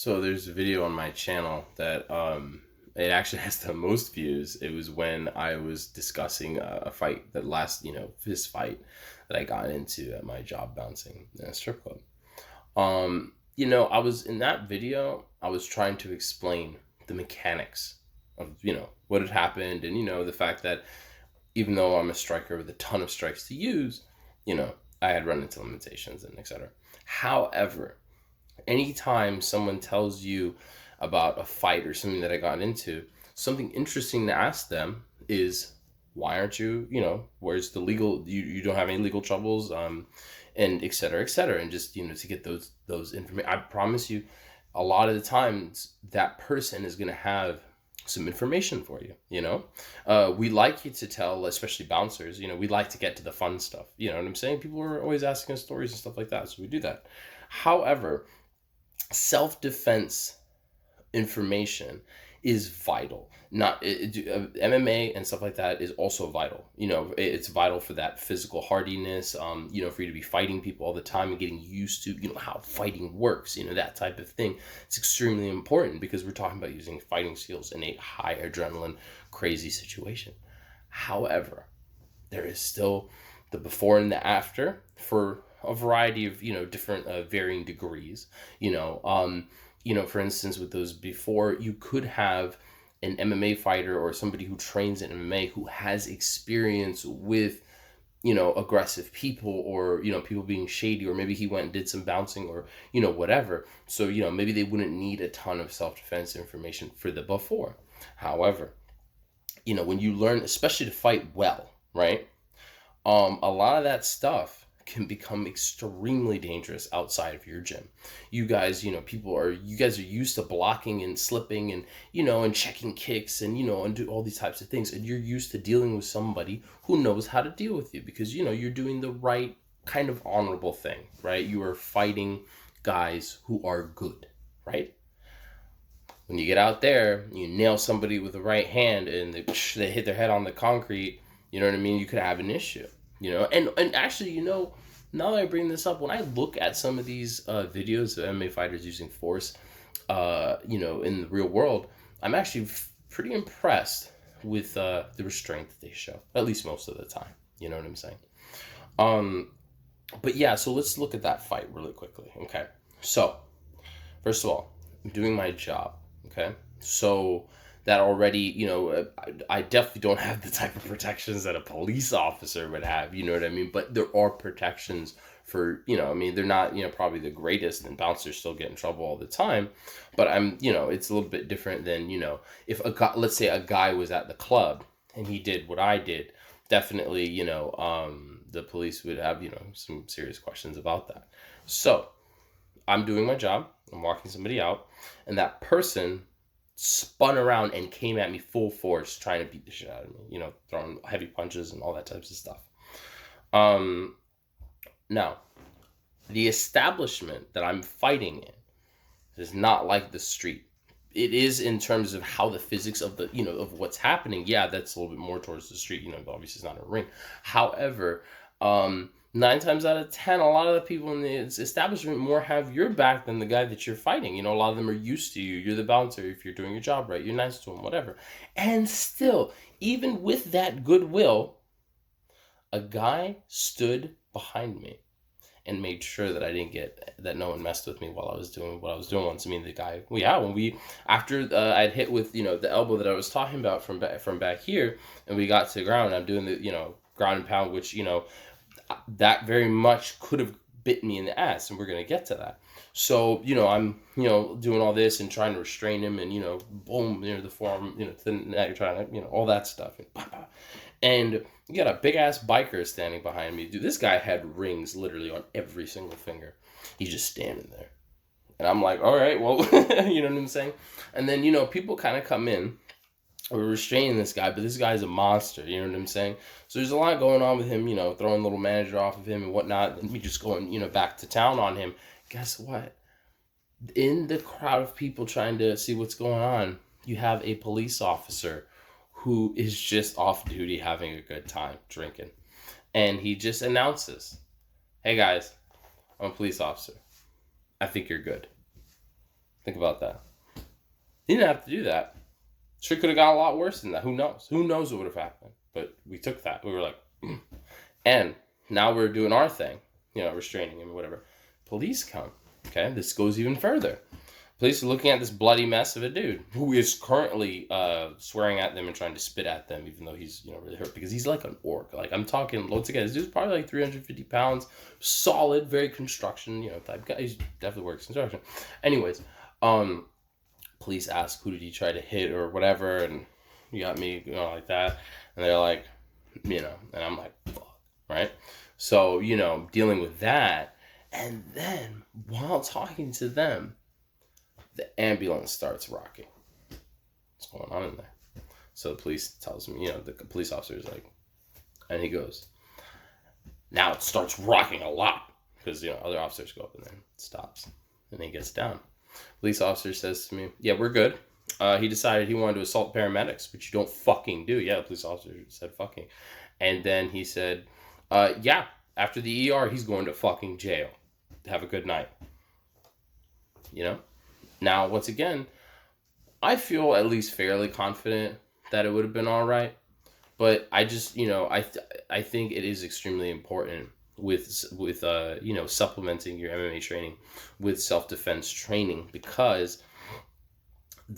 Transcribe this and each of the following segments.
So there's a video on my channel that it actually has the most views. It was when I was discussing a fight that fist fight that I got into at my job bouncing in a strip club. I was in that video, I was trying to explain the mechanics of, what had happened and, the fact that even though I'm a striker with a ton of strikes to use, you know, I had run into limitations and etc. However, anytime someone tells you about a fight or something that I got into, something interesting to ask them is, why aren't you, where's the legal, you don't have any legal troubles, and et cetera. And just, to get those information. I promise you, a lot of the times that person is going to have some information for you, we like you to tell, especially bouncers, we like to get to the fun stuff, you know what I'm saying? People are always asking us stories and stuff like that, so we do that. However, self-defense information is vital. Not MMA and stuff like that is also vital. It's vital for that physical hardiness. For you to be fighting people all the time and getting used to how fighting works. That type of thing. It's extremely important because we're talking about using fighting skills in a high adrenaline, crazy situation. However, there is still the before and the after for a variety of different varying degrees. For instance, with those before, you could have an MMA fighter or somebody who trains in MMA who has experience with aggressive people, or people being shady, or maybe he went and did some bouncing, or whatever. So maybe they wouldn't need a ton of self-defense information for the before. However, when you learn, especially to fight well, right, a lot of that stuff can become extremely dangerous outside of your gym. You guys, you guys are used to blocking and slipping and, and checking kicks and, and do all these types of things. And you're used to dealing with somebody who knows how to deal with you because, you're doing the right kind of honorable thing, right? You are fighting guys who are good, right? When you get out there, you nail somebody with the right hand and they hit their head on the concrete, you know what I mean? You could have an issue, and actually, now that I bring this up, when I look at some of these videos of MMA fighters using force, in the real world, I'm actually pretty impressed with the restraint that they show, at least most of the time. You know what I'm saying? But yeah, so let's look at that fight really quickly. Okay. So, first of all, I'm doing my job. Okay. So that already, I definitely don't have the type of protections that a police officer would have, you know what I mean? But there are protections for, they're not, probably the greatest, and bouncers still get in trouble all the time. But it's a little bit different than, if let's say a guy was at the club and he did what I did, definitely, the police would have, some serious questions about that. So I'm doing my job, I'm walking somebody out, and that person spun around and came at me full force, trying to beat the shit out of me, throwing heavy punches and all that types of stuff. Now, the establishment that I'm fighting in is not like the street. It is in terms of how the physics of the, of what's happening. Yeah, that's a little bit more towards the street, obviously it's not a ring. However, 9 times out of 10, a lot of the people in the establishment more have your back than the guy that you're fighting. A lot of them are used to you. You're the bouncer. If you're doing your job right, you're nice to them, whatever. And still, even with that goodwill, a guy stood behind me and made sure that I didn't that no one messed with me while I was doing what I was doing once. I mean, the guy, well, yeah, after I'd hit with, the elbow that I was talking about from back here, and we got to the ground, I'm doing the, ground and pound, which, that very much could have bit me in the ass, and we're going to get to that. So, I'm, doing all this and trying to restrain him, and, boom, the forearm, then now you're trying to, all that stuff. And you got a big ass biker standing behind me. Dude, this guy had rings literally on every single finger. He's just standing there. And I'm like, all right, well, you know what I'm saying? And then, people kind of come in. We're restraining this guy, but this guy's a monster, you know what I'm saying? So there's a lot going on with him, throwing little manager off of him and whatnot, and me just going, back to town on him. Guess what? In the crowd of people trying to see what's going on, you have a police officer who is just off duty having a good time drinking. And he just announces, hey guys, I'm a police officer. I think you're good. Think about that. He didn't have to do that. Shit could have got a lot worse than that. Who knows? Who knows what would have happened? But we took that. We were like, and now we're doing our thing, restraining him or whatever. Police come. Okay, this goes even further. Police are looking at this bloody mess of a dude who is currently swearing at them and trying to spit at them, even though he's really hurt because he's like an orc. Like I'm talking, once again, this dude's probably like 350 pounds, solid, very construction, type guy. He definitely works construction. Anyways, police ask who did he try to hit or whatever, and you got me, like that, and they're like, and I'm like, fuck, right? So dealing with that, and then while talking to them, the ambulance starts rocking. What's going on in there? So the police tells me, the police officer is like, and he goes, now it starts rocking a lot because other officers go up and then it stops, and he gets down. Police officer says to me, yeah, we're good. He decided he wanted to assault paramedics, which you don't fucking do. Yeah, the police officer said fucking. And then he said, yeah, after the ER, he's going to fucking jail. Have a good night. Now, once again, I feel at least fairly confident that it would have been all right. But I just, I think it is extremely important with supplementing your MMA training with self-defense training, because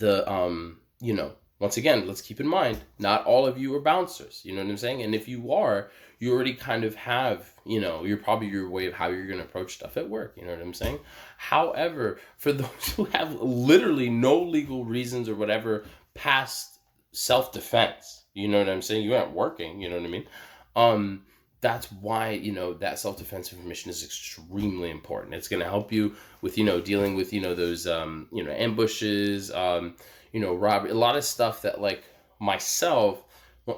once again, let's keep in mind, not all of you are bouncers, you know what I'm saying? And if you are, you already kind of have, you're probably your way of how you're going to approach stuff at work, you know what I'm saying? However, for those who have literally no legal reasons or whatever past self-defense, you know what I'm saying? You aren't working, you know what I mean? That's why, that self-defense information is extremely important. It's going to help you with, dealing with, those, ambushes, robbery, a lot of stuff that like myself,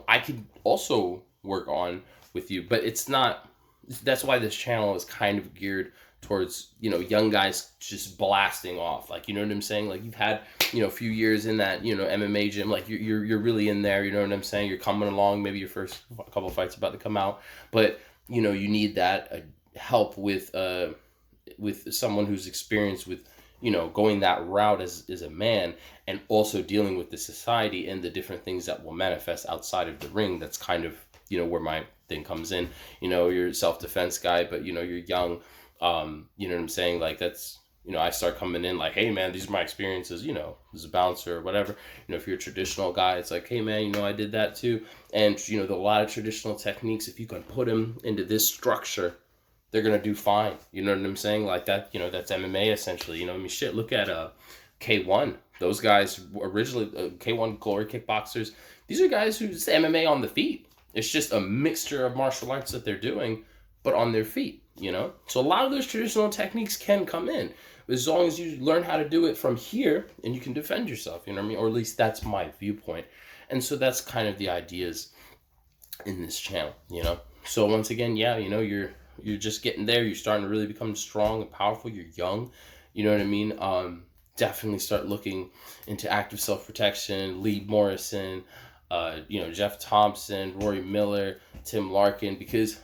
I could also work on with you, but it's not, that's why this channel is kind of geared towards, young guys just blasting off. Like, you know what I'm saying? Like you've had, a few years in that, MMA gym, like you're really in there, you know what I'm saying? You're coming along, maybe your first couple of fights about to come out, but you need that help with someone who's experienced with, going that route as a man, and also dealing with the society and the different things that will manifest outside of the ring. That's kind of, where my thing comes in. You're a self-defense guy, but you're young. You know what I'm saying? Like that's, I start coming in like, hey man, these are my experiences, as a bouncer or whatever. If you're a traditional guy, it's like, hey man, I did that too. And, a lot of traditional techniques, if you can put them into this structure, they're going to do fine. You know what I'm saying? Like that, that's MMA essentially. Shit, look at K1. Those guys originally, K1 Glory Kickboxers, these are guys who's MMA on the feet. It's just a mixture of martial arts that they're doing, but on their feet, So a lot of those traditional techniques can come in, as long as you learn how to do it from here and you can defend yourself, you know what I mean? Or at least that's my viewpoint. And so that's kind of the ideas in this channel, So once again, yeah, you're just getting there. You're starting to really become strong and powerful. You're young. You know what I mean? Definitely start looking into active self-protection. Lee Morrison, Jeff Thompson, Rory Miller, Tim Larkin, because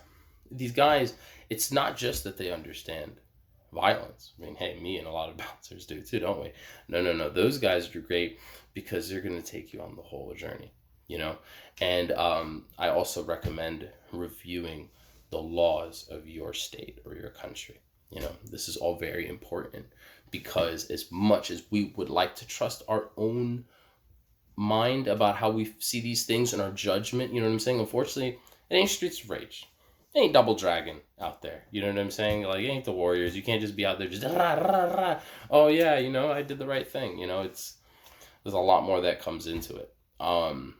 these guys, it's not just that they understand violence. I mean, hey, me and a lot of bouncers do too, don't we? No. Those guys are great because they're going to take you on the whole journey, And I also recommend reviewing the laws of your state or your country. This is all very important, because as much as we would like to trust our own mind about how we see these things and our judgment, you know what I'm saying? Unfortunately, it ain't Streets of Rage. It ain't Double Dragon out there. You know what I'm saying? Like, it ain't the Warriors. You can't just be out there just, rah, rah, rah. Oh yeah, I did the right thing. There's a lot more that comes into it. And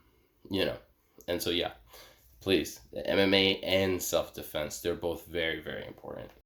so yeah, please, MMA and self-defense, they're both very, very important.